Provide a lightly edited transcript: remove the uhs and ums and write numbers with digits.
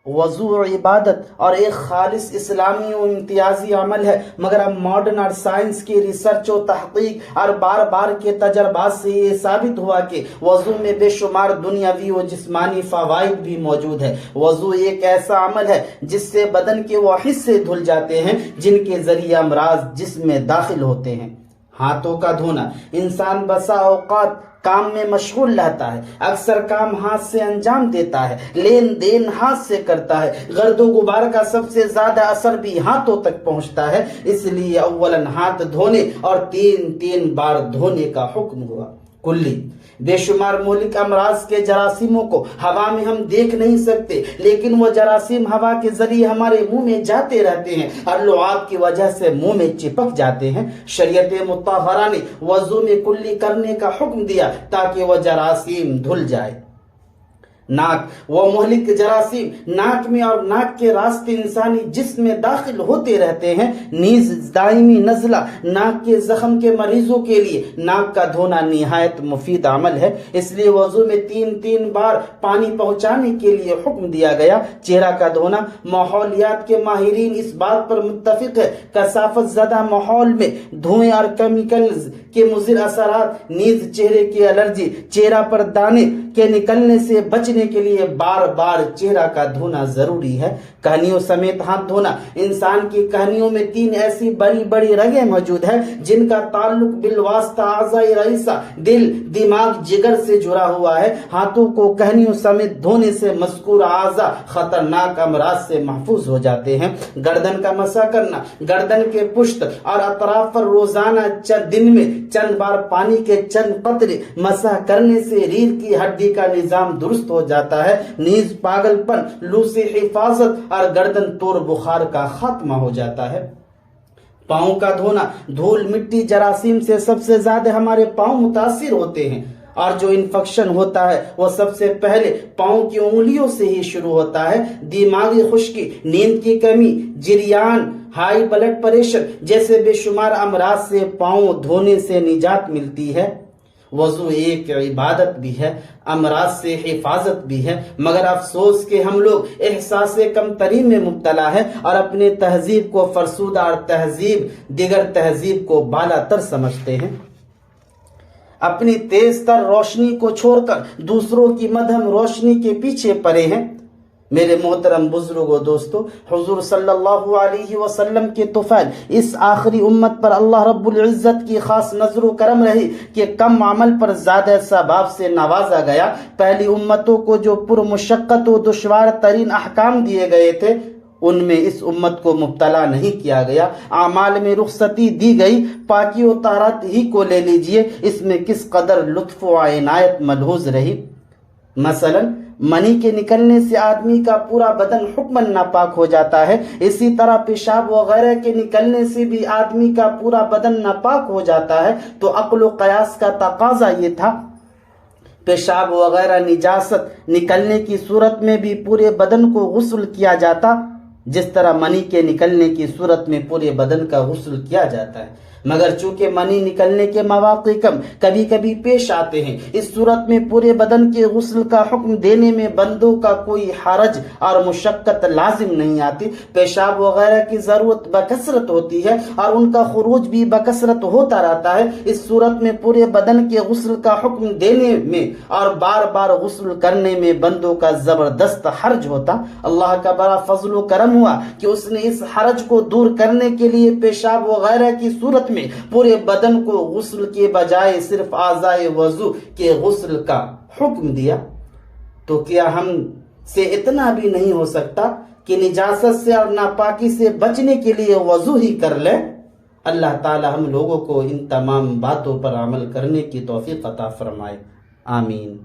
وضو عبادت اور ایک خالص اسلامی و امتیازی عمل ہے، مگر اب ماڈرن اور سائنس کی ریسرچ و تحقیق اور بار بار کے تجربات سے یہ ثابت ہوا کہ وضو میں بے شمار دنیاوی و جسمانی فوائد بھی موجود ہے۔ وضو ایک ایسا عمل ہے جس سے بدن کے وہ حصے دھل جاتے ہیں جن کے ذریعے امراض جسم میں داخل ہوتے ہیں۔ ہاتھوں کا دھونا، انسان بسا اوقات کام میں مشغول رہتا ہے، اکثر کام ہاتھ سے انجام دیتا ہے، لین دین ہاتھ سے کرتا ہے، گرد و غبار کا سب سے زیادہ اثر بھی ہاتھوں تک پہنچتا ہے، اس لیے اولاً ہاتھ دھونے اور تین بار دھونے کا حکم ہوا۔ کلی بے شمار مہلک امراض کے جراثیموں کو ہوا میں ہم دیکھ نہیں سکتے، لیکن وہ جراثیم ہوا کے ذریعے ہمارے منہ میں جاتے رہتے ہیں اور لعاب کی وجہ سے منہ میں چپک جاتے ہیں۔ شریعت مطہرہ نے وضو میں کلی کرنے کا حکم دیا تاکہ وہ جراثیم دھل جائے۔ ناک، وہ مہلک جراثیم ناک میں اور ناک کے راستے انسانی جسم میں داخل ہوتے رہتے ہیں۔ نیز دائمی نزلہ، ناک کے زخم کے مریضوں کے لیے ناک کا دھونا نہایت مفید عمل ہے، اس لیے وضو میں تین بار پانی پہنچانے کے لیے حکم دیا گیا۔ چہرہ کا دھونا، ماحولیات کے ماہرین اس بات پر متفق ہے، کثافت زدہ ماحول میں دھوئیں اور کیمیکلز کے مضر اثرات، نیز چہرے کی الرجی، چہرہ پر دانے کے نکلنے سے بچنے کے لیے بار بار چہرہ کا دھونا ضروری ہے۔ کہنیوں سمیت ہاتھ دھونا، انسان کی کہنیوں میں 3 ایسی بڑی رگیں موجود ہیں جن کا تعلق بالواسطہ اعضائے رئیسہ، دل، دماغ، جگر سے جڑا ہوا ہے۔ ہاتھوں کو کہنیوں سمیت دھونے سے مذکور اعضاء خطرناک امراض سے محفوظ ہو جاتے ہیں۔ گردن کا مسح کرنا، گردن کے پشت اور اطراف پر روزانہ دن میں چند بار پانی کے چند قطرے مسح کرنے سے ریڑھ کی ہڈی کا نظام درست ہو جاتا ہے۔ نیز پاگل پن، لو سے حفاظت اور گردن توڑ بخار کا خاتمہ ہو جاتا ہے۔ پاؤں کا دھونا، دھول مٹی جراثیم سے سب سے زیادہ ہمارے پاؤں متاثر ہوتے ہیں، اور جو انفیکشن ہوتا ہے وہ سب سے پہلے پاؤں کی انگلیوں سے ہی شروع ہوتا ہے۔ دماغی خشکی، نیند کی کمی، جریان، ہائی بلڈ پریشر جیسے بے شمار امراض سے پاؤں دھونے سے نجات ملتی ہے۔ وضو ایک عبادت بھی ہے، امراض سے حفاظت بھی ہے، مگر افسوس کہ ہم لوگ احساس کمتری میں مبتلا ہے اور اپنے تہذیب کو فرسودہ اور دیگر تہذیب کو بالا تر سمجھتے ہیں۔ اپنی تیز تر روشنی کو چھوڑ کر دوسروں کی مدھم روشنی کے پیچھے پڑے ہیں۔ میرے محترم بزرگوں، دوستو، حضور صلی اللہ علیہ وسلم کے طفیل اس آخری امت پر اللہ رب العزت کی خاص نظر و کرم رہی کہ کم عمل پر زیادہ ثواب سے نوازا گیا۔ پہلی امتوں کو جو پرمشقت و دشوار ترین احکام دیے گئے تھے ان میں اس امت کو مبتلا نہیں کیا گیا۔ اعمال میں رخصتی دی گئی، پاکی و طہارت ہی کو لے لیجئے، اس میں کس قدر لطف و عنایت ملحوظ رہی۔ مثلا منی کے نکلنے سے آدمی کا پورا بدن حکماً ناپاک ہو جاتا ہے، اسی طرح پیشاب وغیرہ کے نکلنے سے بھی آدمی کا پورا بدن ناپاک ہو جاتا ہے۔ تو عقل و قیاس کا تقاضا یہ تھا، پیشاب وغیرہ نجاست نکلنے کی صورت میں بھی پورے بدن کو غسل کیا جاتا جس طرح منی کے نکلنے کی صورت میں پورے بدن کا غسل کیا جاتا ہے، مگر چونکہ منی نکلنے کے مواقع کبھی کبھی پیش آتے ہیں، اس صورت میں پورے بدن کے غسل کا حکم دینے میں بندوں کا کوئی حرج اور مشقت لازم نہیں آتی۔ پیشاب وغیرہ کی ضرورت بکثرت ہوتی ہے اور ان کا خروج بھی بکثرت ہوتا رہتا ہے، اس صورت میں پورے بدن کے غسل کا حکم دینے میں اور بار بار غسل کرنے میں بندوں کا زبردست حرج ہوتا۔ اللہ کا بڑا فضل و کرم ہوا کہ اس نے اس حرج کو دور کرنے کے لیے پیشاب وغیرہ کی صورت میں پورے بدن کو غسل کے بجائے صرف اعضائے وضو کے غسل کا حکم دیا۔ تو کیا ہم سے اتنا بھی نہیں ہو سکتا کہ نجاست سے اور ناپاکی سے بچنے کے لیے وضو ہی کر لیں؟ اللہ تعالی ہم لوگوں کو ان تمام باتوں پر عمل کرنے کی توفیق عطا فرمائے، آمین۔